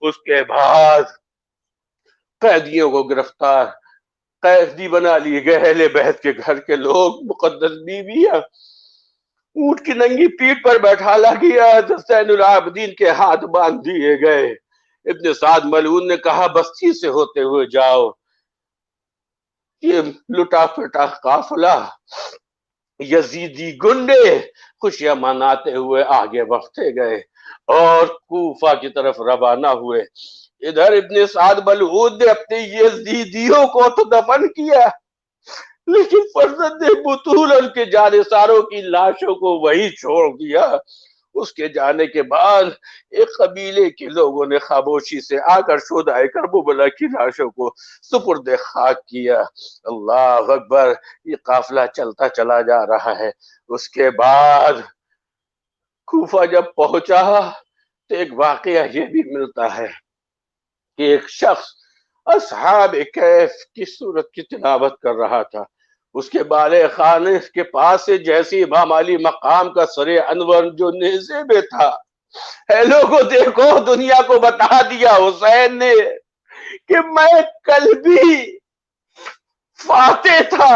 اس کے بعد قیدیوں کو گرفتار قیدی بنا لیے گئے، اہل بیت کے گھر کے لوگ، مقدس بیویاں، اونٹ کی ننگی پیٹھ پر بیٹھالا گیا، حسین العابدین کے ہاتھ باندھ دیے گئے۔ ابن سعد ملعون نے کہا بستی سے ہوتے ہوئے جاؤ، یہ لٹا پھٹا قافلہ یزیدی گنڈے خوشیاں مناتے ہوئے آگے بڑھتے گئے اور کوفہ کی طرف روانہ ہوئے۔ ادھر ابن سعد ملعون نے اپنے یزیدیوں کو تو دفن کیا، لیکن فرزند بطول ان کے جانثاروں کی لاشوں کو وہی چھوڑ دیا۔ اس کے جانے کے بعد ایک قبیلے کے لوگوں نے خاموشی سے آ کر شہدائے کربلا کی لاشوں کو سپرد خاک کیا۔ اللہ اکبر، یہ قافلہ چلتا چلا جا رہا ہے۔ اس کے بعد کوفہ جب پہنچا تو ایک واقعہ یہ بھی ملتا ہے کہ ایک شخص اصحاب کہف کی سورت کی تلاوت کر رہا تھا۔ اس کے بالے خانے کے پاس سے جیسی امام علی مقام کا سر انور جو نیزے میں تھا، اے لوگوں دیکھو، دنیا کو بتا دیا حسین نے کہ میں کل بھی فاتح تھا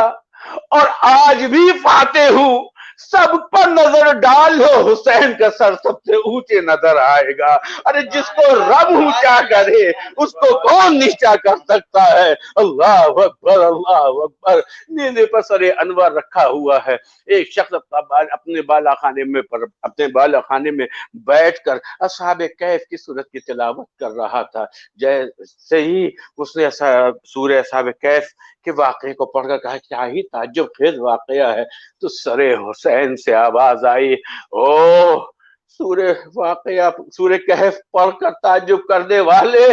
اور آج بھی فاتح ہوں، سب پر نظر ڈال لو، حسین کا سر سب سے اونچے نظر آئے گا۔ ارے جس کو رب اونچا کرے اس کو کون نیچا کر سکتا ہے؟ اللہ اکبر، اللہ اکبر۔ نیزے پر سر انور رکھا ہوا ہے۔ ایک شخص اپنے بالا خانے میں بیٹھ کر اصحاب کہف کی سورت کی تلاوت کر رہا تھا۔ جیسے ہی اس نے سورہ اصحاب کہف کے واقعے کو پڑھ کر کہا کیا ہی تعجب خیز واقعہ ہے، تو سر حسین سے آواز آئی، او سورہ کہف پڑھ کر تعجب کرنے والے،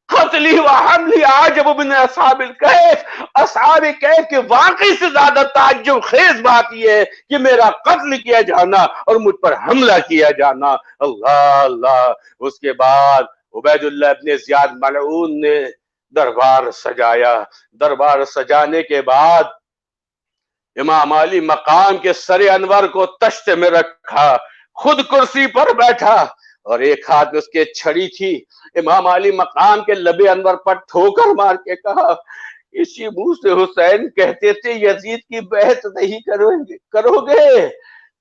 قتلی و حملی عجب من اصحاب الکہف، اصحاب کہف کے واقعی سے زیادہ تعجب خیز بات یہ ہے کہ میرا قتل کیا جانا اور مجھ پر حملہ کیا جانا۔ اللہ اللہ۔ اس کے بعد عبید اللہ ابن زیاد ملعون نے دربار سجایا۔ دربار سجانے کے بعد امام علی مقام کے سر انور کو تشت میں رکھا، خود کرسی پر بیٹھا اور ایک ہاتھ میں اس کے چھڑی تھی۔ امام علی مقام کے لب انور پر ٹھوکر مار کے کہا، اسی منہ سے حسین کہتے تھے یزید کی بیعت نہیں کرو گے،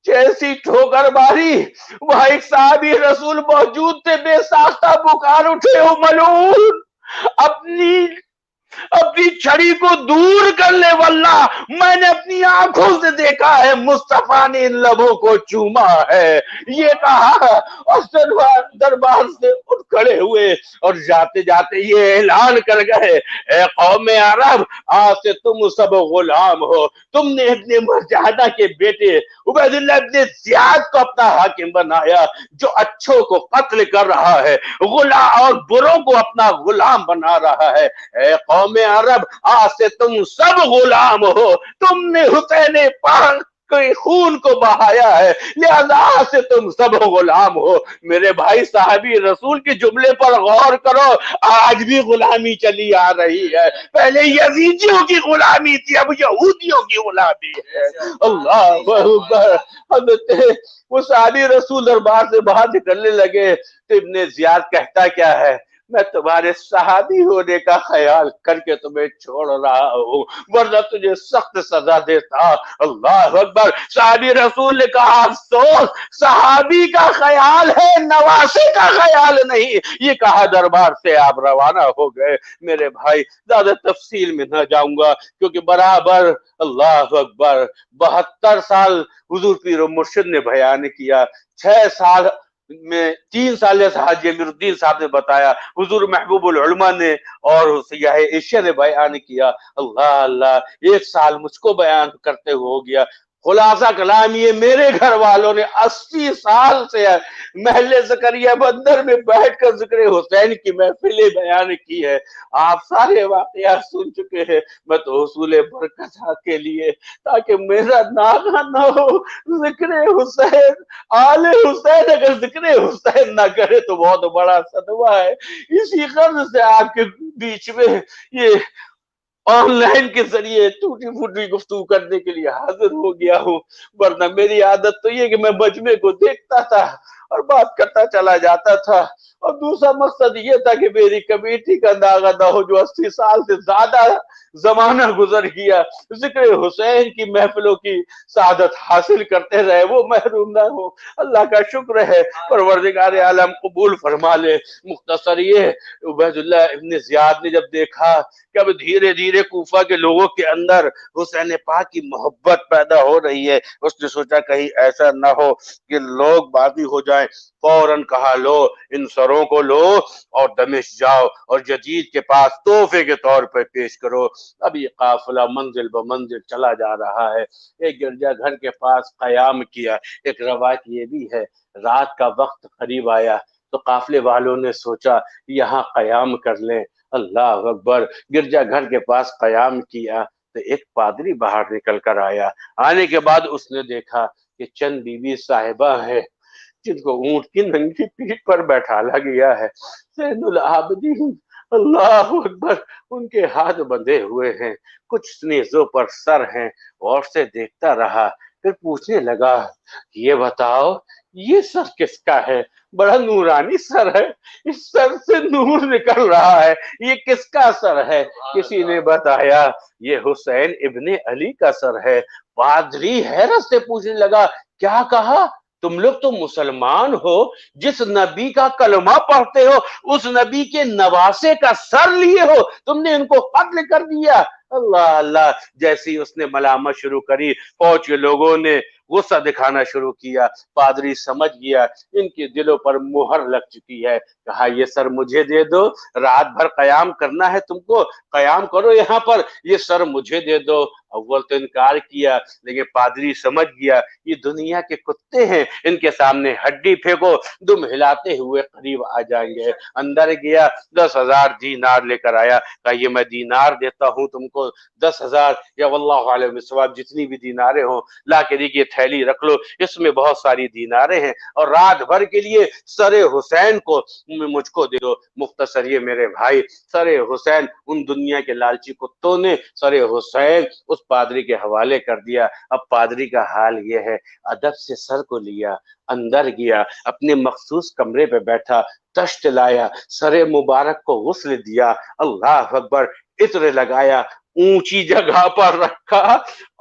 جیسی ٹھوکر ماری وہاں ایک صحابی رسول موجود تھے، بے ساختہ پکار اٹھے، او ملعون اپنی چھڑی کو دور کر لے، واللہ میں نے اپنی آنکھوں سے دیکھا ہے مصطفیٰ نے ان لبوں کو چوما ہے، یہ کہا اور دربار سے اٹھ کھڑے ہوئے اور جاتے جاتے یہ اعلان کر گئے، اے قوم عرب، آج سے تم سب غلام ہو۔ تم نے ابن مجاہدہ کے بیٹے عبید اللہ ابن زیاد کو اپنا حاکم بنایا جو اچھوں کو قتل کر رہا ہے، غلام اور بروں کو اپنا غلام بنا رہا ہے۔ اے قوم عرب، آج سے تم سب غلام ہو، تم نے حسین پاک کے خون کو بہایا ہے، لہذا آج سے تم سب غلام ہو۔ میرے بھائی صحابی رسول کے جملے پر غور کرو، آج بھی غلامی چلی آ رہی ہے، پہلے یزیدیوں کی غلامی تھی، اب یہودیوں کی غلامی ہے۔ اللہ اکبر۔ حضرت وہ صحابی رسول دربار سے باہر نکلنے لگے تو ابن زیاد کہتا کیا ہے، میں تمہارے صحابی ہونے کا خیال کر کے تمہیں چھوڑ رہا ہوں، ورنہ تجھے سخت سزا دیتا۔ اللہ اکبر۔ صحابی رسول نے کہا افسوس، صحابی کا خیال ہے، نواسے کا خیال نہیں، یہ کہا دربار سے آپ روانہ ہو گئے۔ میرے بھائی زیادہ تفصیل میں نہ جاؤں گا کیونکہ برابر اللہ اکبر 72 سال حضور پیر و مرشد نے بیان کیا، 6 سال میں 3 سال جیسا حاجی امیر الدین صاحب نے بتایا، حضور محبوب العلماء نے اور سیاح ایشیا نے بیان کیا، اللہ اللہ 1 سال مجھ کو بیان کرتے ہو گیا۔ خلاصہ کلام یہ، میرے گھر والوں نے 80 سال سے محلے زکریا بندر میں بیٹھ کر ذکر حسین کی محفلیں بیان کی ہے، آپ سارے واقعات سن چکے ہیں، میں تو حصول برکت کے لیے تاکہ میرا ناغہ نہ ہو، ذکر حسین آل حسین اگر ذکر حسین نہ کرے تو بہت بڑا صدمہ ہے۔ اسی غرض سے آپ کے بیچ میں یہ آن لائن کے ذریعے ٹوٹی پھوٹی گفتگو کرنے کے لیے حاضر ہو گیا ہوں، ورنہ میری عادت تو یہ کہ میں مجمع کو دیکھتا تھا اور بات کرتا چلا جاتا تھا۔ اور دوسرا مقصد یہ تھا کہ میری کمیٹی کا ناغہ نہ ہو جو 80 سال سے زیادہ زمانہ گزر گیا ذکر حسین کی محفلوں کی سعادت حاصل کرتے رہے وہ محروم نہ ہو۔ اللہ کا شکر ہے، پروردگار عالم قبول فرما لے۔ مختصر یہ عبید اللہ ابن زیاد نے جب دیکھا کہ اب دھیرے دھیرے کوفہ کے لوگوں کے اندر حسین پاک کی محبت پیدا ہو رہی ہے، اس نے سوچا کہیں ایسا نہ ہو کہ لوگ باغی ہو جائیں، فوراً کہا لو ان سروں کو لو اور دمشق جاؤ اور جدید کے پاس تحفے کے طور پر پیش کرو۔ اب یہ قافلہ منزل بمنزل چلا جا رہا ہے، ایک گرجا گھر کے پاس قیام کیا۔ ایک روایت یہ بھی ہے رات کا وقت قریب آیا تو قافلے والوں نے سوچا یہاں قیام کر لیں۔ اللہ اکبر، گرجا گھر کے پاس قیام کیا تو ایک پادری باہر نکل کر آیا۔ آنے کے بعد اس نے دیکھا کہ چند بی بی صاحبہ ہیں جن کو اونٹ کی ننگی پیٹھ پر بیٹھالا گیا ہے۔ زین العابدین، اللہ اکبر، ان کے ہاتھ بندھے ہوئے ہیں، کچھ نیزوں پر سر ہیں۔ اور سے دیکھتا رہا، پھر پوچھنے لگا یہ بتاؤ یہ سر کس کا ہے؟ بڑا نورانی سر ہے، اس سر سے نور نکل رہا ہے، یہ کس کا سر ہے؟ کسی نے بتایا یہ حسین ابن علی کا سر ہے۔ پادری حیرت سے پوچھنے لگا کیا کہا؟ تم لوگ تو مسلمان ہو، جس نبی کا کلمہ پڑھتے ہو اس نبی کے نواسے کا سر لیے ہو، تم نے ان کو قتل کر دیا۔ اللہ اللہ، جیسی اس نے ملامت شروع کری فوج کے لوگوں نے غصہ دکھانا شروع کیا۔ پادری سمجھ گیا ان کے دلوں پر مہر لگ چکی ہے، کہا یہ سر مجھے دے دو، رات بھر قیام کرنا ہے تم کو، قیام کرو یہاں پر، یہ سر مجھے دے دو۔ اول تو انکار کیا، لیکن پادری سمجھ گیا یہ دنیا کے کتے ہیں، ان کے سامنے ہڈی پھینکو دم ہلاتے ہوئے قریب آ جائیں گے۔ اندر گیا، 10,000 دینار لے کر آیا، کہا یہ میں دینار دیتا ہوں تم کو 10,000 یا واللہ علیہ وسلم جتنی بھی دیناریں ہوں لا کے دیکھیے تھیلی رکھ لو، اس میں بہت ساری دیناریں ہیں اور رات بھر کے لیے سر حسین کو مجھ کو دے دو۔ مختصر یہ میرے بھائی، سر حسین ان دنیا کے لالچی کتوں نے سر حسین اس پادری کے حوالے کر دیا۔ اب پادری کا حال یہ ہے، ادب سے سر کو لیا، اندر گیا، اپنے مخصوص کمرے پہ بیٹھا، تشت لایا، سر مبارک کو غسل دیا، اللہ اکبر، عطر لگایا، اونچی جگہ پر رکھا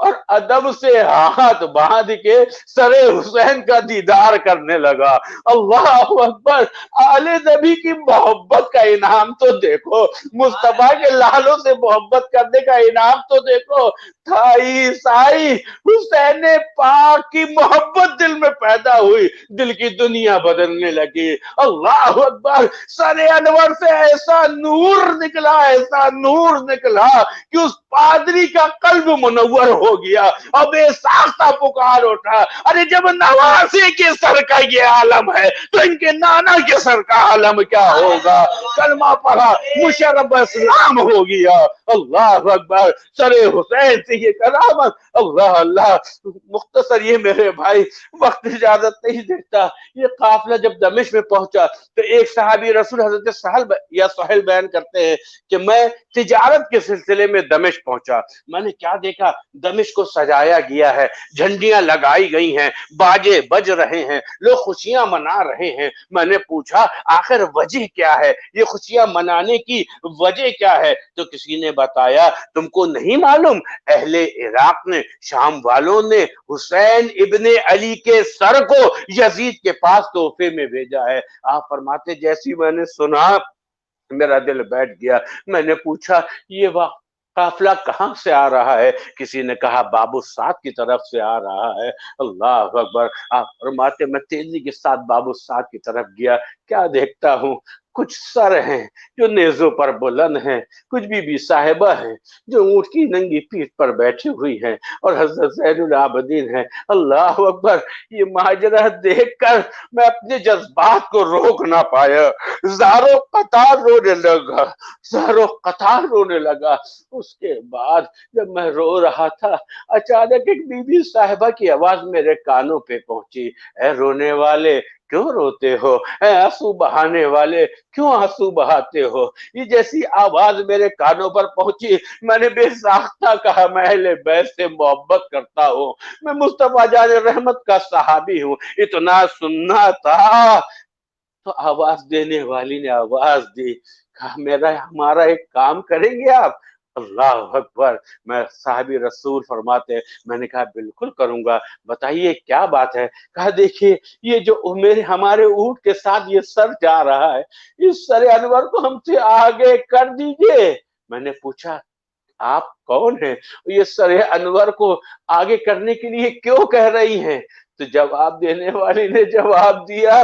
اور ادب سے ہاتھ باندھ کے سر حسین کا دیدار کرنے لگا۔ اللہ اکبر، آل نبی کی محبت کا انعام تو دیکھو، مصطفیٰ کے لالوں سے محبت کرنے کا انعام تو دیکھو۔ تھائی سائی حسین پاک کی محبت دل میں پیدا ہوئی، دل کی دنیا بدلنے لگی۔ اللہ اکبر، سر انور سے ایسا نور نکلا، ایسا نور نکلا کہ اس پادری کا قلب منور ہو گیا اور بے ساختہ پکار اٹھا، ارے جب نواسے کے سر کا یہ عالم ہے تو ان کے نانا کے سر کا عالم کیا ہوگا؟ کلمہ پڑھا، مشرف اسلام ہو گیا۔ اللہ اکبر، سر حسین سے یہ کرامت، اللہ اللہ۔ مختصر یہ میرے بھائی، وقت اجازت نہیں دیتا، یہ قافلہ جب دمشق میں پہنچا تو ایک صحابی رسول حضرت سہیل بیان کرتے ہیں کہ میں تجارت کے سلسلے میں دمشق پہنچا، میں نے کیا دیکھا، دمشق کو سجایا گیا ہے، جھنڈیاں لگائی گئی ہیں، باجے بج رہے ہیں، لوگ خوشیاں منا رہے ہیں۔ میں نے پوچھا آخر وجہ کیا ہے، یہ خوشیاں منانے کی وجہ کیا ہے؟ تو کسی نے بتایا تم کو نہیں معلوم، اہل عراق نے، شام والوں نے حسین ابن علی کے سر کو یزید کے پاس تحفے میں بھیجا ہے۔ آپ فرماتے جیسی میں نے سنا میرا دل بیٹھ گیا۔ میں نے پوچھا یہ قافلہ کہاں سے آ رہا ہے؟ کسی نے کہا بابو سعد کی طرف سے آ رہا ہے۔ اللہ اکبر، آپ فرماتے میں تیزی کے ساتھ بابو سعد کی طرف گیا، کیا دیکھتا ہوں، کچھ سر ہیں جو نیزوں پر بلند ہیں، کچھ بی بی صاحبہ ہیں جو اونٹ کی ننگی پیٹھ پر بیٹھی ہوئی ہیں اور حضرت زین العابدین ہیں۔ اللہ اکبر، یہ ماجرہ دیکھ کر میں اپنے جذبات کو روک نہ پایا، زاروں قطار رونے لگا، زاروں قطار رونے لگا۔ اس کے بعد جب میں رو رہا تھا اچانک ایک بی بی صاحبہ کی آواز میرے کانوں پہ پہنچی، اے رونے والے کیوں روتے ہو، اے آنسو بہانے والے کیوں آنسو بہاتے ہو؟ یہ جیسی آواز میرے کانوں پر پہنچی میں نے بے ساختہ کہا میں اہل بیت سے محبت کرتا ہوں، میں مصطفیٰ جان رحمت کا صحابی ہوں۔ اتنا سننا تھا تو آواز دینے والی نے آواز دی، کہا میرا ہمارا ایک کام کریں گے آپ؟ اللہ اکبر! میں صحابی رسول فرماتے ہیں میں نے کہا بالکل کروں گا، بتائیے کیا بات ہے؟ کہا دیکھیے یہ جو ہمارے اونٹ کے ساتھ یہ سر جا رہا ہے، اس سر انور کو ہم سے آگے کر دیجئے۔ میں نے پوچھا آپ کون ہیں؟ یہ سر انور کو آگے کرنے کے لیے کیوں کہہ رہی ہیں؟ تو جواب دینے والی نے جواب دیا،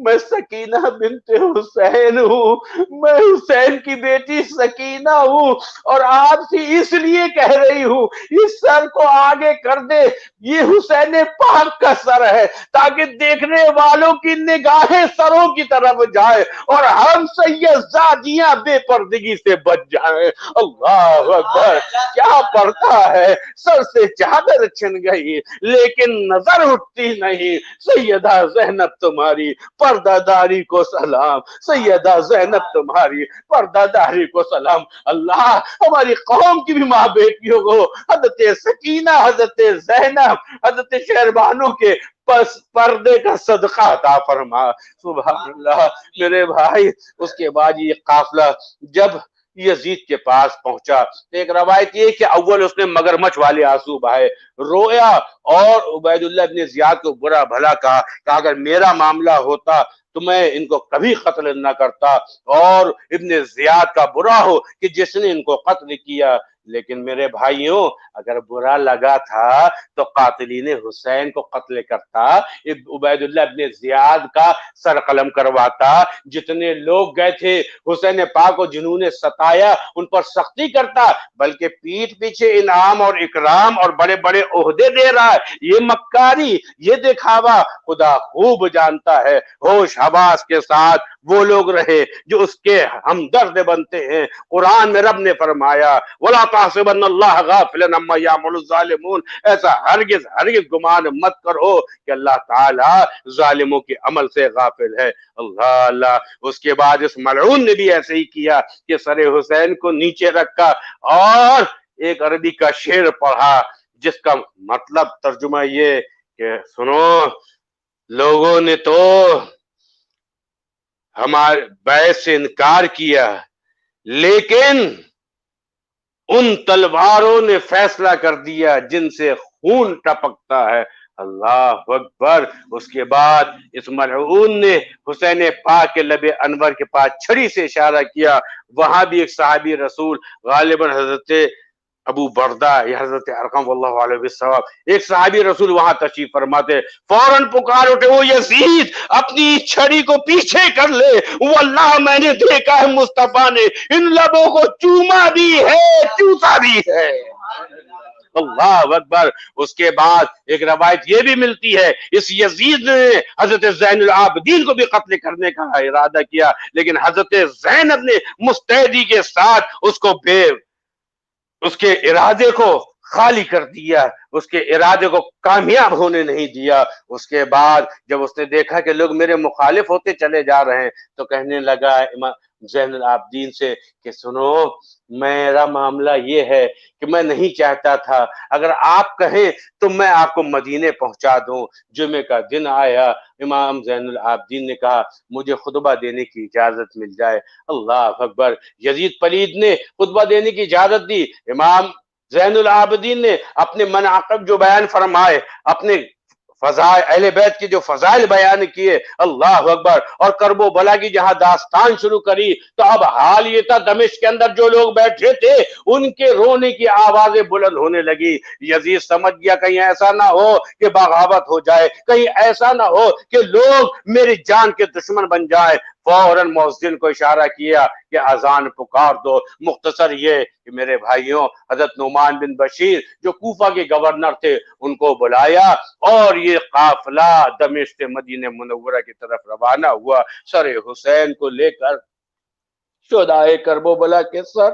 میں سکینہ بنت حسین ہوں، میں حسین کی بیٹی سکینہ ہوں، اور آپ سے اس لیے کہہ رہی ہوں اس سر کو آگے کر دے، یہ حسین پاک کا سر ہے، تاکہ دیکھنے والوں کی نگاہیں سروں کی طرف جائے اور ہم سیدزادیاں بے پردگی سے بچ جائیں۔ اللہ اکبر! کیا پڑتا ہے، سر سے چادر چھن گئی لیکن نظر اٹھتی نہیں۔ سیدہ زینب تمہاری پردہ داری کو سلام، سیدہ زینب تمہاری پردہ داری کو سلام۔ اللہ ہماری قوم کی بھی ماں بیٹیوں کو حضرت سکینہ، حضرت زینب، حضرت شہربانوں کے پس پردے کا صدقہ عطا فرما۔ سبحان اللہ میرے بھائی، اس کے بعد یہ قافلہ جب یزید کے پاس پہنچا، ایک روایت یہ کہ اول اس نے مگرمچھ والے آنسو بہائے، رویا، اور عبید اللہ ابن زیاد کو برا بھلا کہا کہ اگر میرا معاملہ ہوتا تو میں ان کو کبھی قتل نہ کرتا، اور ابن زیاد کا برا ہو کہ جس نے ان کو قتل کیا، لیکن میرے بھائیوں اگر برا لگا تھا تو قاتلین حسین کو قتل کرتا، عبید اللہ ابن زیاد کا سر قلم کرواتا، جتنے لوگ گئے تھے حسین پاک کو جنہوں نے ستایا ان پر سختی کرتا، بلکہ پیٹھ پیچھے انعام اور اکرام اور بڑے بڑے عہدے دے رہا ہے۔ یہ مکاری، یہ دکھاوا خدا خوب جانتا ہے۔ ہوش حواس کے ساتھ وہ لوگ رہے جو اس کے ہمدرد بنتے ہیں۔ قرآن میں رب نے فرمایا وَلَا تَحْسَبَنَّ اللَّهَ غَافِلًا عَمَّا يَعْمَلُ الظَّالِمُونَ، ایسا ہرگز گمان مت کرو کہ اللہ تعالی ظالموں کے عمل سے غافل ہے۔ اللہ اللہ! اس کے بعد اس ملعون نے بھی ایسے ہی کیا کہ سر حسین کو نیچے رکھا اور ایک عربی کا شعر پڑھا جس کا مطلب ترجمہ یہ کہ سنو، لوگوں نے تو ہمارے بیعت سے انکار کیا، لیکن ان تلواروں نے فیصلہ کر دیا جن سے خون ٹپکتا ہے۔ اللہ اکبر! اس کے بعد اس ملعون نے حسین پاک کے لب انور کے پاس چھری سے اشارہ کیا، وہاں بھی ایک صحابی رسول غالباً حضرت ابو بردہ یا حضرت ارقم واللہ علیہ وسلم، ایک صحابی رسول وہاں تشریف فرماتے، فوراً پکار اٹھے وہ یزید اپنی چھڑی کو پیچھے کر لے، واللہ میں نے دیکھا ہے مصطفیٰ نے ان لبوں کو چوما بھی ہے، چوسا بھی ہے۔ اللہ اکبر! اس کے بعد ایک روایت یہ بھی ملتی ہے اس یزید نے حضرت زین العابدین کو بھی قتل کرنے کا ارادہ کیا، لیکن حضرت زینب نے مستعدی کے ساتھ اس کے ارادے کو خالی کر دیا، اس کے ارادے کو کامیاب ہونے نہیں دیا۔ اس کے بعد جب اس نے دیکھا کہ لوگ میرے مخالف ہوتے چلے جا رہے ہیں تو کہنے لگا امام زین العابدین سے کہ سنو، میرا معاملہ یہ ہے کہ میں نہیں چاہتا تھا، اگر آپ کہیں تو میں آپ کو مدینے پہنچا دوں۔ جمعے کا دن آیا، امام زین العابدین نے کہا مجھے خطبہ دینے کی اجازت مل جائے۔ اللہ اکبر! یزید پلید نے خطبہ دینے کی اجازت دی، امام زین العابدین نے اپنے مناقب جو بیان فرمائے، اپنے فضائل اہل بیت کی جو فضائل بیان کیے، اللہ اکبر، اور کرب و بلا کی جہاں داستان شروع کری تو اب حال یہ تھا دمشق کے اندر جو لوگ بیٹھے تھے ان کے رونے کی آوازیں بلند ہونے لگی۔ یزید سمجھ گیا کہیں ایسا نہ ہو کہ بغاوت ہو جائے، کہیں ایسا نہ ہو کہ لوگ میری جان کے دشمن بن جائے، فوراً مؤذن کو اشارہ کیا کہ اذان پکار دو۔ مختصر یہ کہ میرے بھائیوں حضرت نعمان بن بشیر جو کوفہ کے گورنر تھے ان کو بلایا اور یہ قافلہ دمشق سے مدینہ منورہ کی طرف روانہ ہوا، سر حسین کو لے کر، شہدائے کرب و بلا کے سر،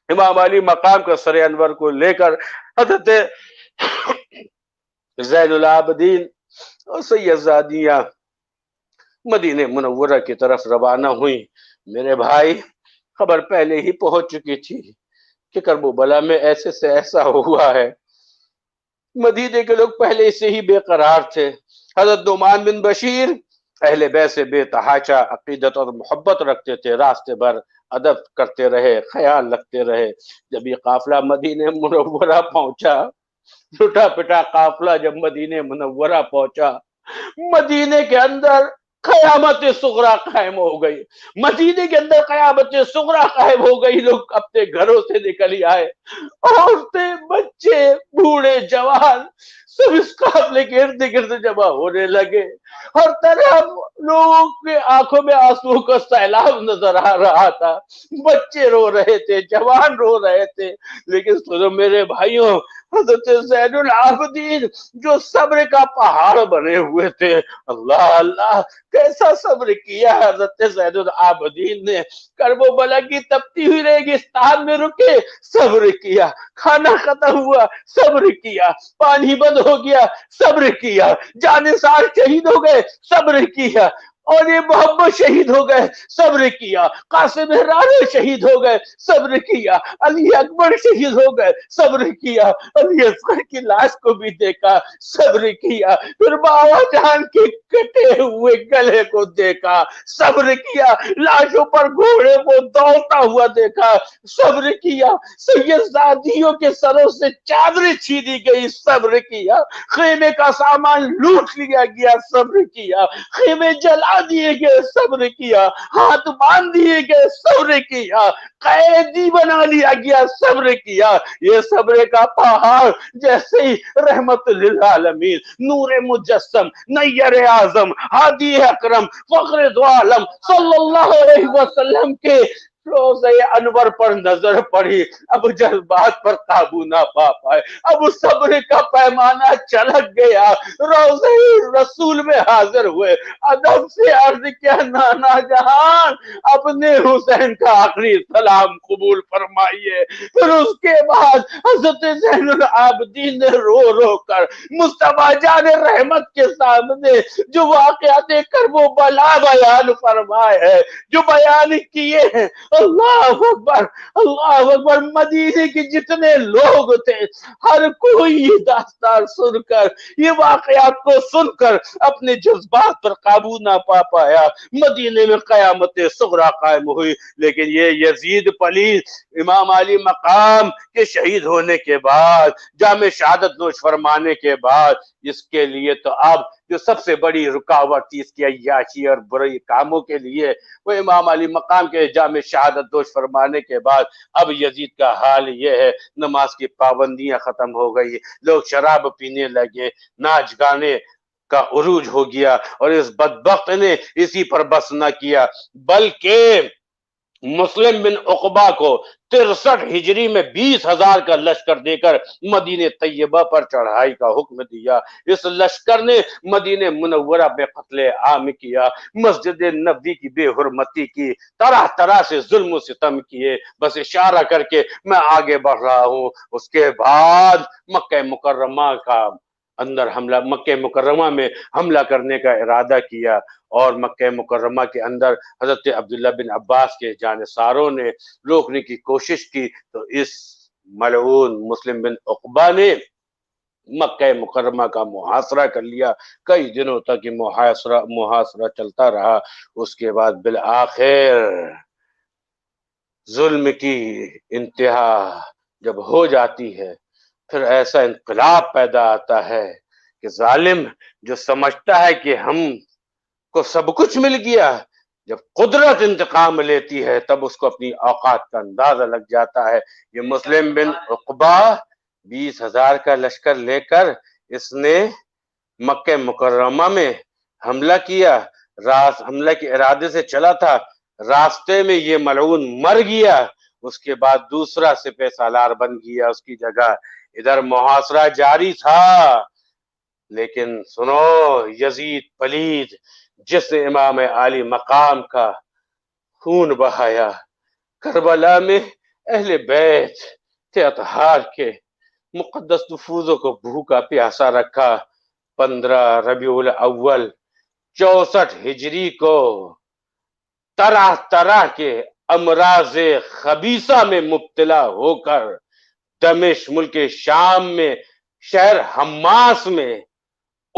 امام علی مقام کا سر انور کو لے کر حضرت زین العابدین اور سیدزادیاں مدینہ منورہ کی طرف روانہ ہوئی۔ میرے بھائی خبر پہلے ہی پہنچ چکی تھی کہ کرب و بلا میں ایسے سے ایسا ہوا ہے، مدینے کے لوگ پہلے سے ہی بے قرار تھے۔ حضرت نعمان بن بشیر اہل بیت سے بے تحاشا عقیدت اور محبت رکھتے تھے، راستے بھر ادب کرتے رہے، خیال رکھتے رہے۔ جب یہ قافلہ مدینہ منورہ پہنچا، ٹوٹا پٹا قافلہ جب مدینہ منورہ پہنچا، مدینے کے اندر قیامت صغرا قائم ہو گئی، مدینے کے اندر قیامت صغرا قائم ہو گئی۔ لوگ اپنے گھروں سے نکل آئے، عورتیں، بچے، بوڑھے، جوان، سب اس قافلے کے ارد گرد جمع ہونے لگے۔ ہر طرح لوگوں کے آنکھوں میں آنسو کا سیلاب نظر آ رہا تھا، بچے رو رہے تھے، جوان رو رہے تھے۔ لیکن سنو میرے بھائیوں، حضرت زین العابدین جو صبر کا پہاڑ بنے ہوئے تھے، اللہ اللہ کیسا صبر کیا حضرت زین العابدین نے۔ کربلا کی تپتی ہوئی ریگستان میں رکے، صبر کیا، کھانا ختم ہوا، صبر کیا، پانی بند ہو گیا، صبر کیا، جانثار شہید ہو گئے، صبر کیا، اور یہ محمد شہید ہو گئے، صبر کیا، قاسم رانا شہید ہو گئے، صبر کیا، علی اکبر شہید ہو گئے، صبر کیا، علی اصغر کی لاش کو بھی دیکھا، صبر کیا، پھر بابا جان کے کٹے ہوئے گلے کو دیکھا، صبر کیا، لاشوں پر گھوڑے کو دوڑتا ہوا دیکھا، صبر کیا، سیدزادیوں کے سروں سے چادریں چھینی گئی، صبر کیا، خیمے کا سامان لوٹ لیا گیا، صبر کیا، خیمے جلا دیے گئے، صبر کیا، ہاتھ باندھ دیے گئے، صبر کیا، قیدی بنا لیا گیا، صبر کیا۔ یہ صبر کا پہاڑ جیسے ہی رحمت للعالمین، نور مجسم، نیر اعظم، ہادی اکرم، فخر دو عالم صلی اللہ علیہ وسلم کے روزہ انور پر نظر پڑی، اب جذبات پر قابو نہ پا پائے، اب صبر کا پیمانہ چلک گیا، روزہ رسول میں حاضر ہوئے، ادب سے عرض کیا، نانا جہان اپنے حسین کا آخری سلام قبول فرمائیے۔ پھر اس کے بعد حضرت زین العابدین نے رو رو کر مصطفیٰ جان رحمت کے سامنے جو واقعات کربلا بیان فرمائے ہیں، جو بیان کیے ہیں، اللہ اکبر، اللہ اکبر، مدینے کے جتنے لوگ تھے ہر کوئی یہ داستان سن کر، یہ واقعات کو سن کر اپنے جذبات پر قابو نہ پا پایا۔ مدینے میں قیامت صغرا قائم ہوئی، لیکن یہ یزید پلید امام علی مقام کے شہید ہونے کے بعد، جامع شہادت نوش فرمانے کے بعد، اس کے لیے تو اب جو سب سے بڑی رکاوٹ تھی اس کی عیاشی اور برے کاموں کے لیے، وہ امام علی مقام کے جامع شہادت نوش فرمانے کے بعد اب یزید کا حال یہ ہے، نماز کی پابندیاں ختم ہو گئی، لوگ شراب پینے لگے، ناچ گانے کا عروج ہو گیا، اور اس بدبخت نے اسی پر بس نہ کیا بلکہ مسلم بن عقبہ کو 63 ہجری میں 20,000 کا لشکر دے کر مدینہ طیبہ پر چڑھائی کا حکم دیا۔ اس لشکر نے مدینہ منورہ میں قتل عام کیا، مسجد نبوی کی بے حرمتی کی، طرح طرح سے ظلم و ستم کیے، بس اشارہ کر کے میں آگے بڑھ رہا ہوں۔ اس کے بعد مکہ مکرمہ کا اندر حملہ، مکہ مکرمہ میں حملہ کرنے کا ارادہ کیا، اور مکہ مکرمہ کے اندر حضرت عبداللہ بن عباس کے جانثاروں نے روکنے کی کوشش کی، تو اس ملعون مسلم بن عقبہ نے مکہ مکرمہ کا محاصرہ کر لیا۔ کئی دنوں تک یہ محاصرہ چلتا رہا۔ اس کے بعد بالآخر ظلم کی انتہا جب ہو جاتی ہے، پھر ایسا انقلاب پیدا آتا ہے کہ ظالم جو سمجھتا ہے کہ ہم کو سب کچھ مل گیا، جب قدرت انتقام لیتی ہے تب اس کو اپنی اوقات کا اندازہ لگ جاتا ہے۔ یہ مسلم بن عقبہ 20,000 کا لشکر لے کر اس نے مکہ مکرمہ میں حملہ کیا، حملہ کے ارادے سے چلا تھا، راستے میں یہ ملعون مر گیا، اس کے بعد دوسرا سپہ سالار بن گیا اس کی جگہ، ادھر محاصرہ جاری تھا۔ لیکن سنو، یزید پلید جس نے امام علی مقام کا خون بہایا، کربلا میں اہل بیت کے اطہار کے مقدس نفوذوں کو بھوکا پیاسا رکھا، 15 ربیع الاول 64 ہجری کو طرح طرح کے امراض خبیثہ میں مبتلا ہو کر دمشق ملک شام میں شہر حماس میں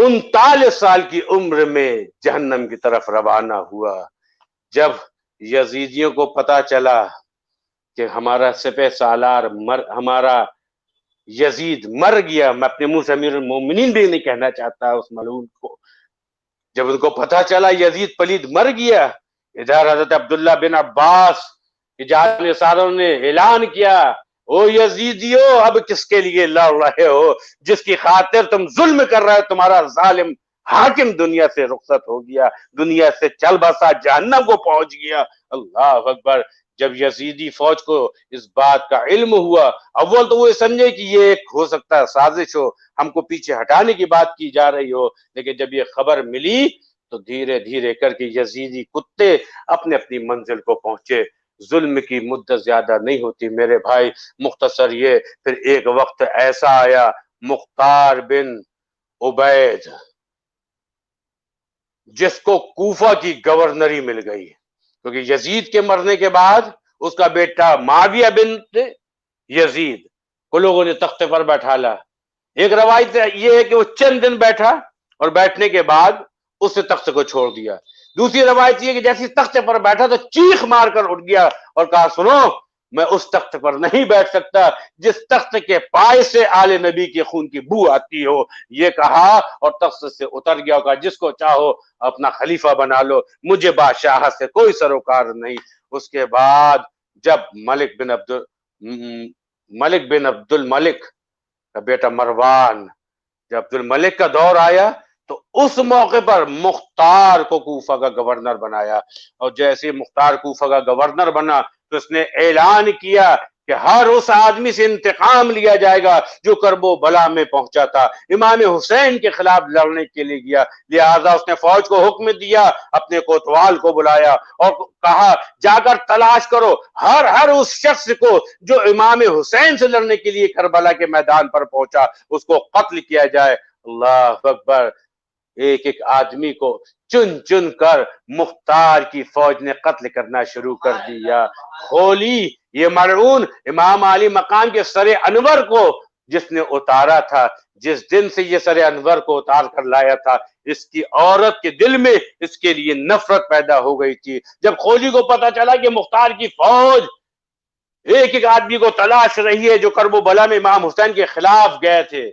39 سال کی عمر میں جہنم کی طرف روانہ ہوا. جب یزیدیوں کو پتا چلا کہ ہمارا سپہ سالار ہمارا یزید مر گیا، میں اپنے منہ سے امیر المومنین بھی نہیں کہنا چاہتا اس ملعون کو، جب ان کو پتا چلا یزید پلید مر گیا، ادھر حضرت عبداللہ بن عباس کی جانب ساروں نے اعلان کیا، او یزیدیو اب کس کے لیے لڑ رہے ہو؟ جس کی خاطر تم ظلم کر رہے ہو تمہارا ظالم حاکم دنیا سے رخصت ہو گیا، دنیا سے چل بسا، جہنم کو پہنچ گیا. اللہ اکبر. جب یزیدی فوج کو اس بات کا علم ہوا، اول تو وہ سمجھے کہ یہ ایک ہو سکتا ہے سازش ہو، ہم کو پیچھے ہٹانے کی بات کی جا رہی ہو، لیکن جب یہ خبر ملی تو دھیرے دھیرے کر کے یزیدی کتے اپنے اپنی منزل کو پہنچے. ظلم کی مدت زیادہ نہیں ہوتی میرے بھائی، مختصر یہ. پھر ایک وقت ایسا آیا، مختار بن عبید جس کو کوفہ کی گورنری مل گئی، کیونکہ یزید کے مرنے کے بعد اس کا بیٹا معاویہ بن یزید کو لوگوں نے تختے پر بیٹھالا. ایک روایت یہ ہے کہ وہ چند دن بیٹھا اور بیٹھنے کے بعد اس نے تخت کو چھوڑ دیا. دوسری روایت یہ کہ جیسے تختے پر بیٹھا تو چیخ مار کر اٹھ گیا اور کہا، سنو میں اس تخت پر نہیں بیٹھ سکتا جس تخت کے پائے سے آل نبی کے خون کی بو آتی ہو. یہ کہا اور تخت سے اتر گیا اور کہا، جس کو چاہو اپنا خلیفہ بنا لو، مجھے بادشاہ سے کوئی سروکار نہیں. اس کے بعد جب ملک بن عبد الملک کا بیٹا مروان، جب عبد الملک کا دور آیا تو اس موقع پر مختار کو کوفہ کا گورنر بنایا. اور جیسے مختار کوفہ کا گورنر بنا تو اس نے اعلان کیا کہ ہر اس آدمی سے انتقام لیا جائے گا جو کرب و بلا میں پہنچا تھا، امام حسین کے خلاف لڑنے کے لیے گیا. لہذا اس نے فوج کو حکم دیا، اپنے کوتوال کو بلایا اور کہا، جا کر تلاش کرو ہر اس شخص کو جو امام حسین سے لڑنے کے لیے کربلا کے میدان پر پہنچا، اس کو قتل کیا جائے. اللہ اکبر. ایک ایک آدمی کو چن چن کر مختار کی فوج نے قتل کرنا شروع کر دیا. کھولی یہ ملعون امام علی مقام کے سر انور کو جس نے اتارا تھا، جس دن سے یہ سر انور کو اتار کر لایا تھا، اس کی عورت کے دل میں اس کے لیے نفرت پیدا ہو گئی تھی. جب کھولی کو پتا چلا کہ مختار کی فوج ایک ایک آدمی کو تلاش رہی ہے جو کرب و بلا میں امام حسین کے خلاف گئے تھے،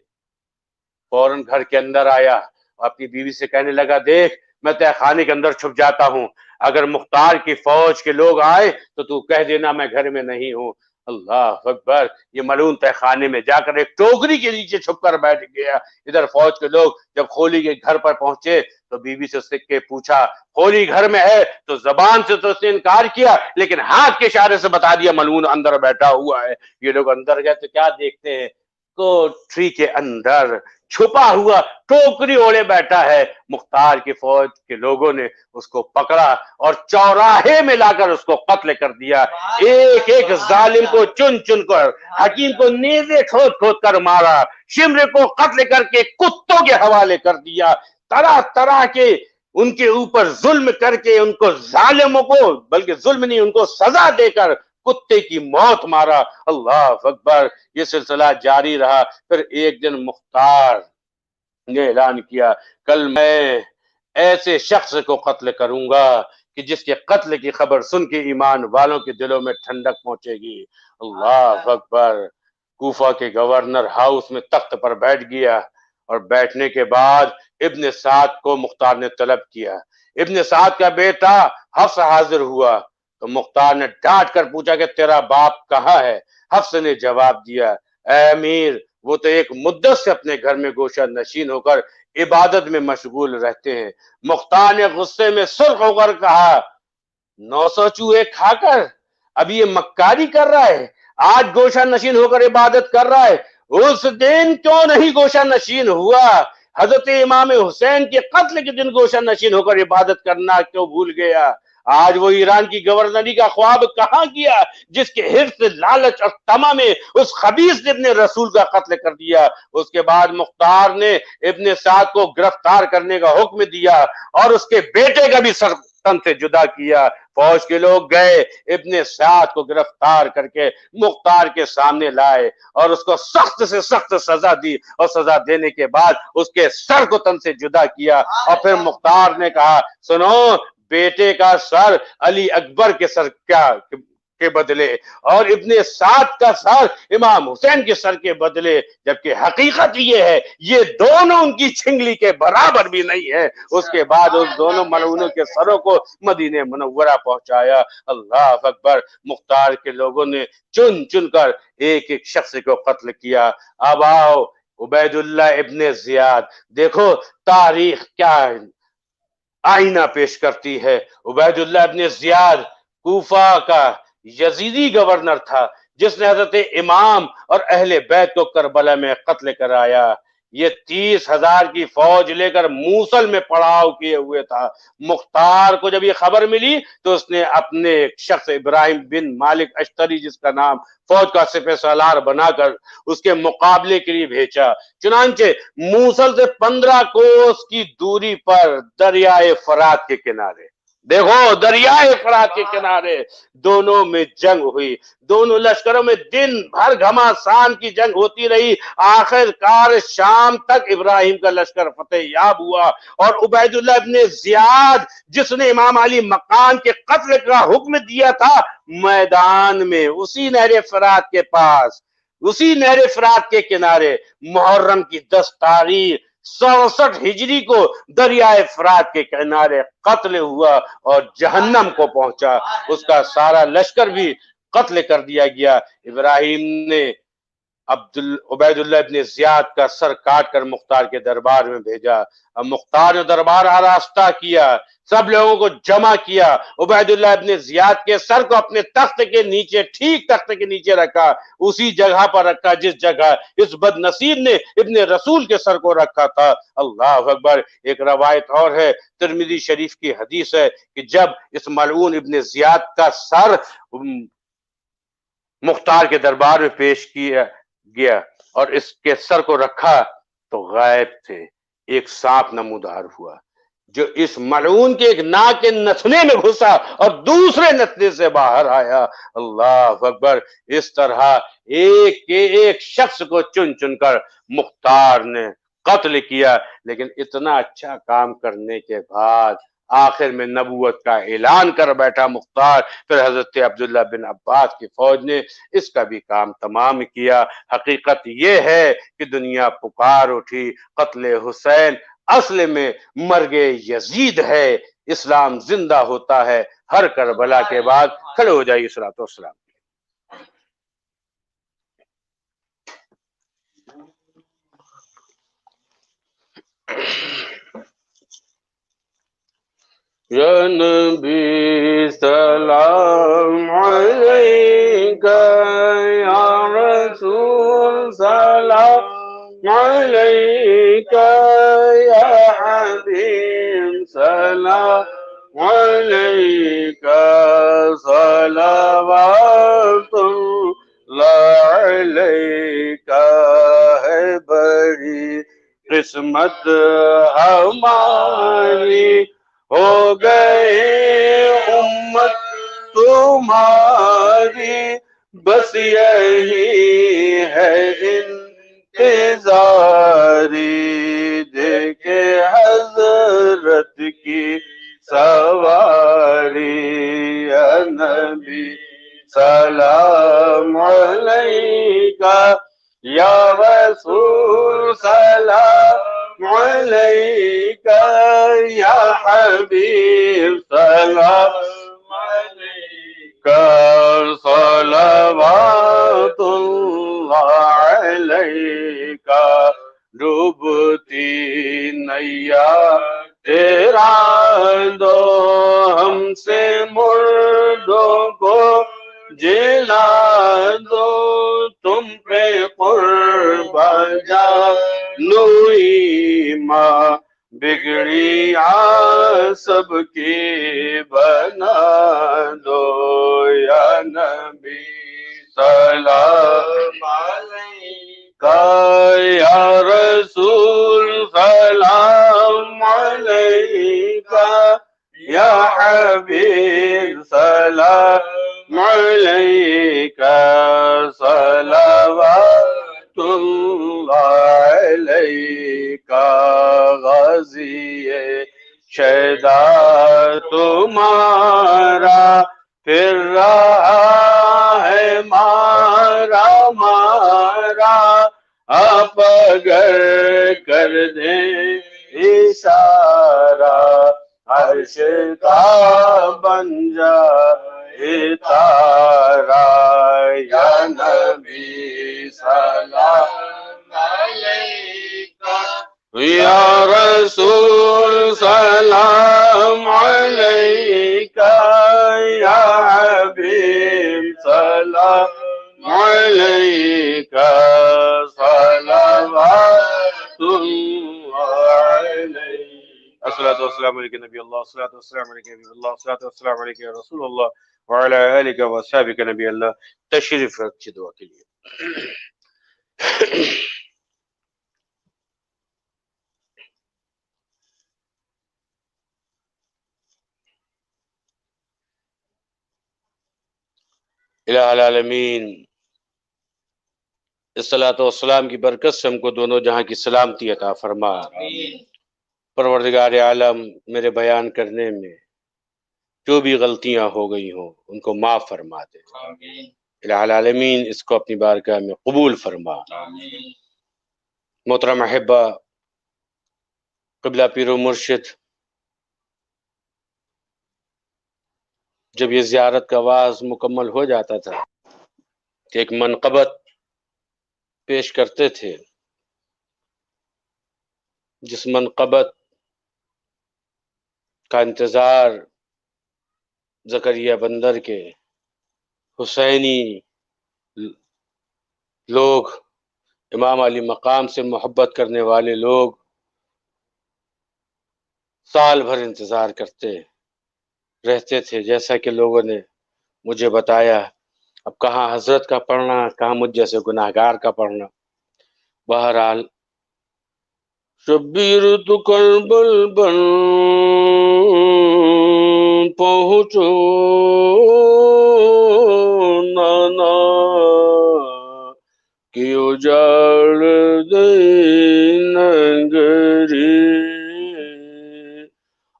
فوراً گھر کے اندر آیا، اپنی بیوی سے کہنے لگا، دیکھ میں تہ خانے کے اندر چھپ جاتا ہوں، اگر مختار کی فوج کے لوگ آئے تو تو کہہ دینا میں گھر میں نہیں ہوں. اللہ اکبر. یہ ملعون تہ خانے میں جا کر ایک ٹوکری کے نیچے چھپ کر بیٹھ گیا. ادھر فوج کے لوگ جب کھولی کے گھر پر پہنچے تو بیوی سے اس کے پوچھا، کھولی گھر میں ہے؟ تو زبان سے تو اس نے انکار کیا لیکن ہاتھ کے اشارے سے بتا دیا ملعون اندر بیٹھا ہوا ہے. یہ لوگ اندر گئے تو کیا دیکھتے ہیں، کوٹری کے اندر چھپا ہوا ٹوکری اوڑے بیٹھا ہے. مختار کی فوج کے لوگوں نے اس کو پکڑا اور چوراہے میں لا کر اس کو قتل کر دیا. ایک ایک ظالم کو چن چن کر، حکیم کو نیزے کھود کھود کر مارا، شمر کو قتل کر کے کتوں کے حوالے کر دیا. طرح طرح کے ان کے اوپر ظلم کر کے ان کو ظالموں کو، بلکہ ظلم نہیں، ان کو سزا دے کر کتے کی موت مارا. اللہ اکبر. یہ سلسلہ جاری رہا. پھر ایک دن مختار نے اعلان کیا، کل میں ایسے شخص کو قتل کروں گا کہ جس کے قتل کی خبر سن کے ایمان والوں کے دلوں میں ٹھنڈک پہنچے گی. اللہ اکبر. کوفہ کے گورنر ہاؤس میں تخت پر بیٹھ گیا اور بیٹھنے کے بعد ابن سعد کو مختار نے طلب کیا. ابن سعد کا بیٹا حفص حاضر ہوا تو مختار نے ڈانٹ کر پوچھا کہ تیرا باپ کہاں ہے؟ حفص نے جواب دیا، اے امیر وہ تو ایک مدت سے اپنے گھر میں گوشہ نشین ہو کر عبادت میں مشغول رہتے ہیں. مختار نے غصے میں سرخ ہو کر کہا، 900 چوہے کھا کر اب یہ مکاری کر رہا ہے، آج گوشہ نشین ہو کر عبادت کر رہا ہے. اس دن کیوں نہیں گوشہ نشین ہوا؟ حضرت امام حسین کے قتل کے دن گوشہ نشین ہو کر عبادت کرنا کیوں بھول گیا؟ آج وہ ایران کی گورنری کا خواب کہاں گیا جس کے حرص، لالچ اور طمع میں اس خبیث نے اپنے رسول کا قتل کر دیا. اس کے بعد مختار نے ابن سعد کو گرفتار کرنے کا حکم دیا اور اس کے بیٹے کا بھی سر تن سے جدا کیا۔ فوج کے لوگ گئے، ابن سعد کو گرفتار کر کے مختار کے سامنے لائے اور اس کو سخت سے سخت سزا دی، اور سزا دینے کے بعد اس کے سر کو تن سے جدا کیا۔ اور پھر مختار نے کہا سنو، بیٹے کا سر علی اکبر کے سر کے بدلے اور ابن سعد کا سر امام حسین کے سر کے بدلے، جبکہ حقیقت یہ ہے یہ دونوں ان کی چھنگلی کے برابر بھی نہیں ہے۔ اس کے بعد اس دونوں ملعونوں کے سروں کو مدینہ منورہ پہنچایا۔ اللہ اکبر۔ مختار کے لوگوں نے چن چن کر ایک ایک شخص کو قتل کیا۔ اب آؤ عبید اللہ ابن زیاد، دیکھو تاریخ کیا آئینہ پیش کرتی ہے۔ عبید اللہ ابن زیاد کوفہ کا یزیدی گورنر تھا، جس نے حضرت امام اور اہل بیت کو کربلا میں قتل کرایا۔ یہ 30,000 کی فوج لے کر موصل میں پڑاؤ کیے ہوئے تھا۔ مختار کو جب یہ خبر ملی تو اس نے اپنے شخص ابراہیم بن مالک اشتری، جس کا نام فوج کا سپہ سالار بنا کر اس کے مقابلے کے لیے بھیجا۔ چنانچہ موصل سے 15 کوس کی دوری پر دریائے فرات کے کنارے، دیکھو دریائے فرات کے کنارے دونوں میں جنگ ہوئی۔ دونوں لشکروں میں دن بھر گھماسان کی جنگ ہوتی رہی۔ آخر کار شام تک ابراہیم کا لشکر فتح یاب ہوا، اور عبید اللہ ابن زیاد جس نے امام علی مقام کے قتل کا حکم دیا تھا، میدان میں اسی نہر فرات کے پاس، اسی نہر فرات کے کنارے محرم کی 10 تاریخ 67 ہجری کو دریائے فرات کے کنارے قتل ہوا اور جہنم کو پہنچا۔ اس کا سارا لشکر بھی قتل کر دیا گیا۔ ابراہیم نے عبید اللہ ابن زیاد کا سر کاٹ کر مختار کے دربار میں بھیجا۔ اب مختار نے دربار آراستہ کیا، سب لوگوں کو جمع کیا، عبید اللہ ابن زیاد کے سر کو اپنے تخت کے نیچے، ٹھیک تخت کے نیچے رکھا، اسی جگہ پر رکھا جس جگہ اس بد نصیب نے ابن رسول کے سر کو رکھا تھا۔ اللہ اکبر۔ ایک روایت اور ہے، ترمذی شریف کی حدیث ہے کہ جب اس ملعون ابن زیاد کا سر مختار کے دربار میں پیش کیا گیا اور اس کے سر کو رکھا تو غائب تھے ایک سانپ نمودار ہوا، جو اس ملعون کے ایک ناک کے نتنے میں گھسا اور دوسرے نتنے سے باہر آیا۔ اللہ اکبر۔ اس طرح ایک کے ایک شخص کو چن چن کر مختار نے قتل کیا، لیکن اتنا اچھا کام کرنے کے بعد آخر میں نبوت کا اعلان کر بیٹھا مختار۔ پھر حضرت عبداللہ بن عباس کی فوج نے اس کا بھی کام تمام کیا۔ حقیقت یہ ہے کہ دنیا پکار اٹھی، قتل حسین اصل میں مرگ یزید ہے، اسلام زندہ ہوتا ہے ہر کربلا کے بعد۔ کھڑے ہو جائیے صلوات و سلام۔ یا نبی سلام علیکہ، یا رسول سلام علیکہ، یا حبیب سلام علیکہ، صلوات اللہ علیکہ۔ ہے بڑی قسمت ہماری، ہو گئے امت تمہاری، بس یہی ہے انتظاری، دیکھے حضرت کی سواری۔ یا نبی سلام علیکہ، یا رسول سلام علیکہ، یا حبیب سلام علیکہ، صلوات اللہ علیکہ۔ ڈوبتی نیا تیرا دو، ہم سے مردوں کو جلا دو، تم پہ قربان جانو ایمان، بگڑی سب کی بنا دو۔ یا نبی سلام علیکہ، یا رسول سلام علیکہ، یا حبیب سلام علیک صلوات اللہ علیک غازی شیدا تمہارا پھر رہا ہے مارا مارا آپ اگر کر دیں اشارہ عرش کا بن جائے تارا یا نبی سلام علیکہ یا رسول سلام علیکہ یا حبیب سلام علیکہ صلوات علیہ الصلاة والسلام علیکہ نبی اللہ الصلاة والسلام علیکہ حبیب اللہ الصلاة والسلام علیکہ یا رسول اللہ وعلی آلہ وصحبہ نبی اللہ. تشریف رکھیے دعا کے لیے. الہ العالمین الصلاۃ والسلام کی برکت سے ہم کو دونوں جہاں کی سلامتی عطا فرما. پروردگار عالم میرے بیان کرنے میں جو بھی غلطیاں ہو گئی ہوں ان کو معاف فرما دے. الہ العالمین اس کو اپنی بارگاہ میں قبول فرما. محترم احبہ، قبلہ پیر و مرشد جب یہ زیارت کا آغاز مکمل ہو جاتا تھا کہ ایک منقبت پیش کرتے تھے، جس منقبت کا انتظار زکریا بندر کے حسینی لوگ، امام علی مقام سے محبت کرنے والے لوگ سال بھر انتظار کرتے رہتے تھے. جیسا کہ لوگوں نے مجھے بتایا، اب کہاں حضرت کا پڑھنا، کہاں مجھ جیسے گناہگار کا پڑھنا. بہرحال شبیر تو کربل بن پہنچو نانا کی اجاڑ دے نگری،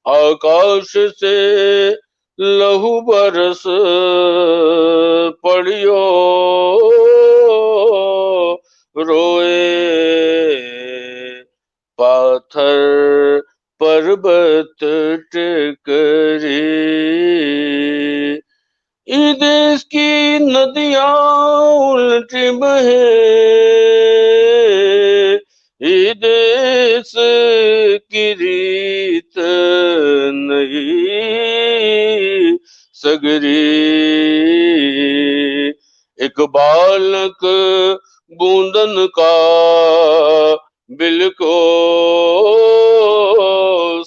آکاش سے لہو برس پڑیو روئے پاتھر پربت ٹکری، دیس کی ندیاں الٹی بہے، دیس کی ریت نہیں سگری، ایک بالک بوندن کا بل کو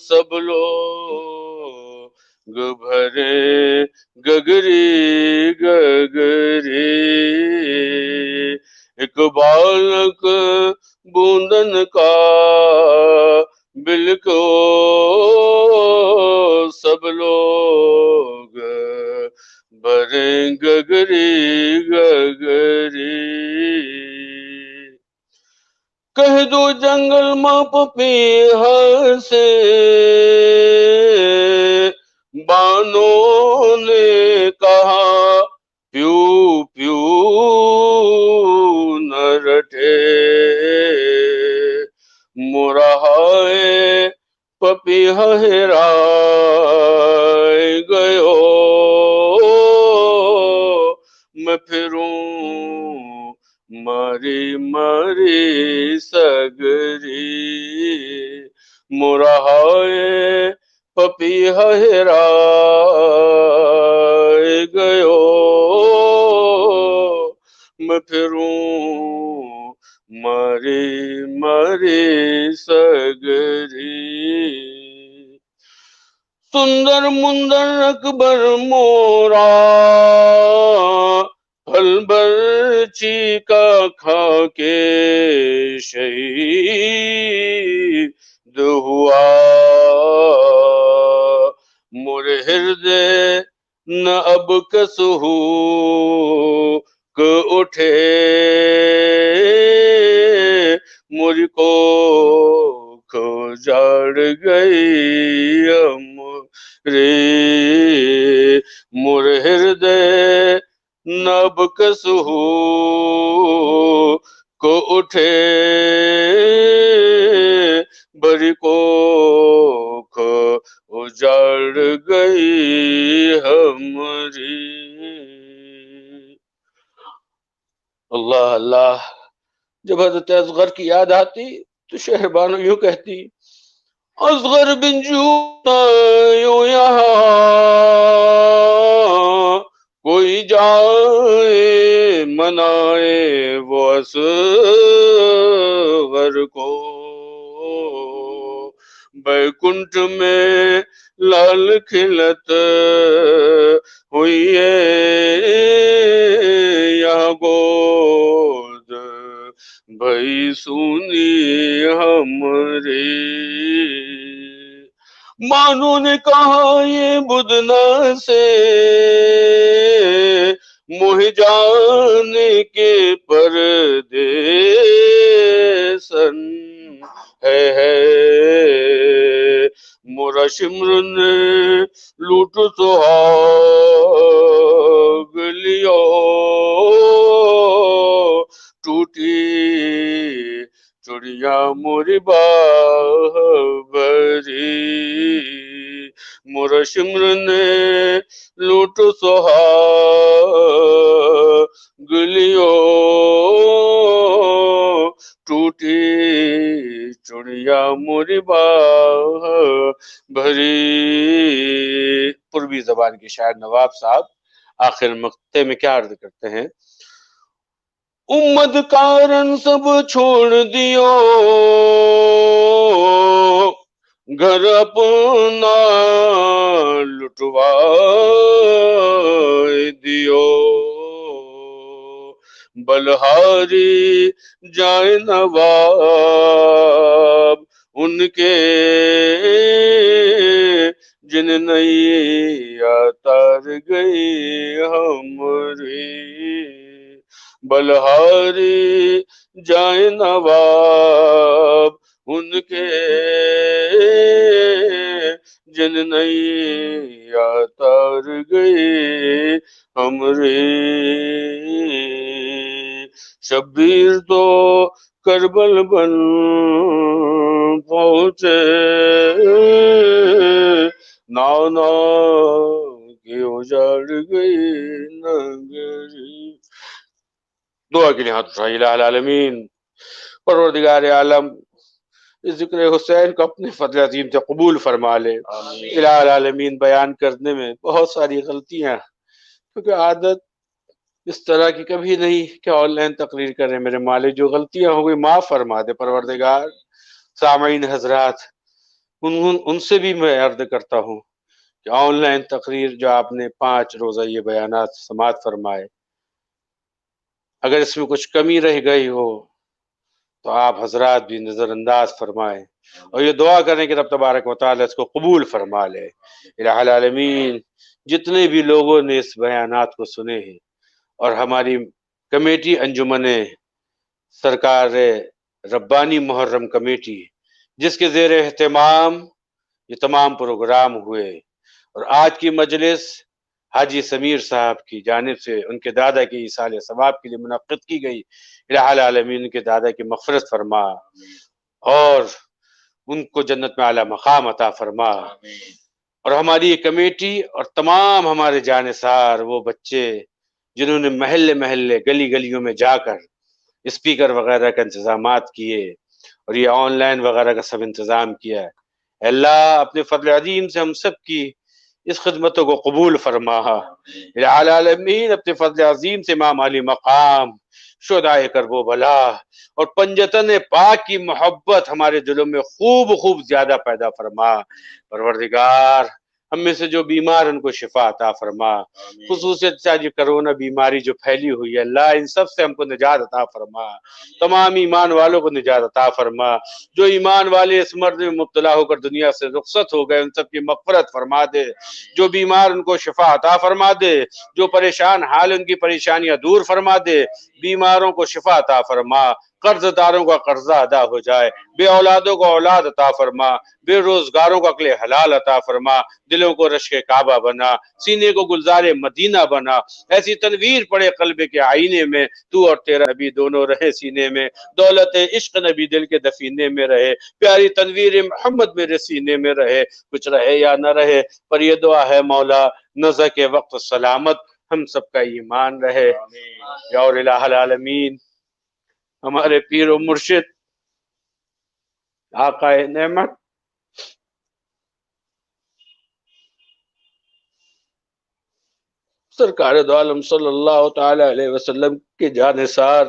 سب لوگ بھرے گگری گگری، ایک بالک بوندن کا بل کو سب لوگ بھرے گگری گگری. کہہ دو جنگل ماں پپیہا سے بانوں نے کہا پیو پیو نہ رٹے، مرہائے پپیہا ہرائے گیو، میں پھروں ماری ماری سگری، مرہائے پپیہا ہرائے گیو، میں پھروں ماری ماری سگری. سندر مندر اکبر مورا پھل برچی کا کھا کے شہید ہوا، مر ہردے نہ اب کس ہو کہ اٹھے مجھ کو جاڑ گئی ہمرے مر ہردے نہ اب کس ہو کو اٹھے بری کو اجاڑ گئی ہمری. اللہ اللہ. جب حضرت اصغر کی یاد آتی تو شہر بانو یوں کہتی: اصغر بن جوتا یوں یہاں کوئی جائے منائے وہ اصغر کو بیکنٹھ میں لال کھلت ہوئی ہے یہاں گود بھئی سونی ہمری. مانو نے کہا یہ بدنا سے موہ جانے کے پردے سن ہے مورا شمرن لوٹ سہاگ لیو ٹوٹی چڑیا موری باہ بھری مورا شمرن لوٹ سہاگ لیو ٹوٹی چڑیا موری باہ بھری. پوروی زبان کے شاعر نواب صاحب آخر مقطع میں کیا عرض کرتے ہیں: امت کارن سب چھوڑ دیو گھر اپنا لٹوائے دیو بلہاری جائے نواب ان کے جن نہیں تار گئی ہمری بلہاری جائے نواب ان کے جن نہیں تار گئی ہمری. شبیر تو کربل بن پہنچے نانا کی اجاڑ گئی نگری. دعا کے لیے ہاتھ اٹھائیے. الہ العالمین پروردگار عالم اس ذکر حسین کو اپنے فضل عظیم سے قبول فرما لے. الہ العالمین بیان کرنے میں بہت ساری غلطیاں کیونکہ عادت اس طرح کی کبھی نہیں کہ آن لائن تقریر کریں. میرے مالک جو غلطیاں ہو گئی معاف فرما دے پروردگار. سامعین حضرات ان سے بھی میں عرض کرتا ہوں کہ آن لائن تقریر جو آپ نے 5 روزہ یہ بیانات سماعت فرمائے اگر اس میں کچھ کمی رہ گئی ہو تو آپ حضرات بھی نظر انداز فرمائیں اور یہ دعا کریں کہ رب تبارک و تعالی اس کو قبول فرما لے. الہ العالمین جتنے بھی لوگوں نے اس بیانات کو سنے ہیں اور ہماری کمیٹی انجمن سرکار ربانی محرم کمیٹی جس کے زیر اہتمام یہ تمام پروگرام ہوئے اور آج کی مجلس حاجی سمیر صاحب کی جانب سے ان کے دادا کی ایصال ثواب کے لیے منعقد کی گئی. الہ العالمین کے دادا کی مغفرت فرما اور ان کو جنت میں اعلیٰ مقام عطا فرما. اور ہماری یہ کمیٹی اور تمام ہمارے جانثار وہ بچے جنہوں نے محلے محلے گلی گلیوں میں جا کر اسپیکر وغیرہ کا انتظامات کیے اور یہ آن لائن وغیرہ کا سب انتظام کیا. اللہ اپنے فضل عظیم سے ہم سب کی اس خدمتوں کو قبول فرما. العالمین اپنے فضل عظیم سے امام علی مقام شہدائے کرب و بلا اور پنجتن پاک کی محبت ہمارے دلوں میں خوب زیادہ پیدا فرما. پروردگار ہم میں سے جو بیمار ان کو شفا عطا فرما، خصوصیت سے آج یہ کرونا بیماری جو پھیلی ہوئی ہے اللہ ان سب سے ہم کو نجات عطا فرما، تمام ایمان والوں کو نجات عطا فرما، جو ایمان والے اس مرض میں مبتلا ہو کر دنیا سے رخصت ہو گئے ان سب کی مغفرت فرما دے، جو بیمار ان کو شفا عطا فرما دے، جو پریشان حال ان کی پریشانیاں دور فرما دے، بیماروں کو شفا عطا فرما، قرض داروں کا قرضہ ادا ہو جائے، بے اولادوں کو اولاد عطا فرما، بے روزگاروں کو عقل حلال عطا فرما، دلوں کو رشک کعبہ بنا، سینے کو گلزار مدینہ بنا، ایسی تنویر پڑے قلب کے آئینے میں، تو اور تیرا نبی دونوں رہے سینے میں، دولت عشق نبی دل کے دفینے میں رہے، پیاری تنویر محمد میرے سینے میں رہے، کچھ رہے یا نہ رہے، پر یہ دعا ہے مولا نزع کے وقت سلامت ہم سب کا ایمان رہے۔ یا الہ العالمین، ہمارے پیر و مرشد آقا نعمت سرکار دو عالم صلی اللہ تعالی علیہ وسلم کے جانثار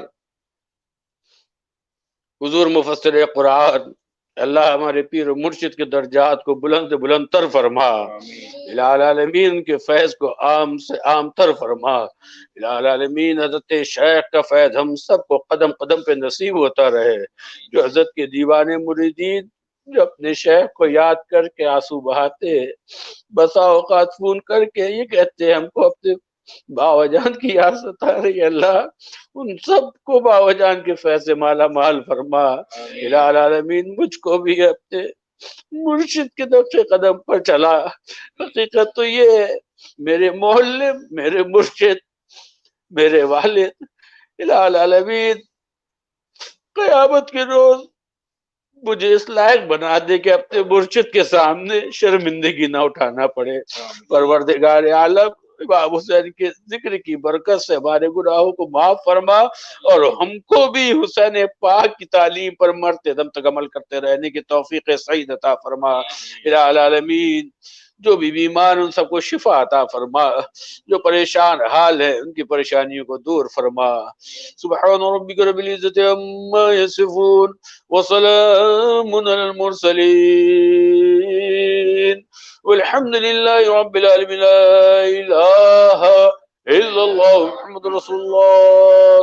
حضور مفسر قرآن، اللہ ہمارے پیر و مرشد کے درجات کو بلند سے بلند تر فرما، الہ العالمین کے فیض کو عام سے عام تر فرما، الہ العالمین حضرت شیخ کا فیض ہم سب کو قدم قدم پہ نصیب ہوتا رہے، جو حضرت کے دیوانے مریدین جو اپنے شیخ کو یاد کر کے آنسو بہاتے، بسا اوقات فون کر کے یہ کہتے ہم کو اپنے باوا جان کی یاد ستا رہی ہے، اللہ ان سب کو باوا جان کے فیض سے مالا مال فرما، الہ العالمین مجھ کو بھی اپنے مرشد کے نقش قدم پر چلا۔ حقیقت تو یہ ہے میرے محلے میرے مرشد میرے والد، الہ العالمین قیامت کے روز مجھے اس لائق بنا دے کہ اپنے مرشد کے سامنے شرمندگی نہ اٹھانا پڑے۔ پروردگار عالم امام حسین کے ذکر کی برکت سے ہمارے گناہوں کو معاف فرما، اور ہم کو بھی حسین پاک کی تعلیم پر مرتے دم تک عمل کرتے رہنے کی توفیق سعید عطا فرما۔ الہ العالمین جو بھی بیمار ان سب کو شفا عطا فرما، جو پریشان حال ہے ان کی پریشانیوں کو دور فرما۔ سبحان ربک رب العزت عما یصفون وسلام علی المرسلین والحمد للہ رب العالمین، لا الہ الا اللہ محمد رسول اللہ۔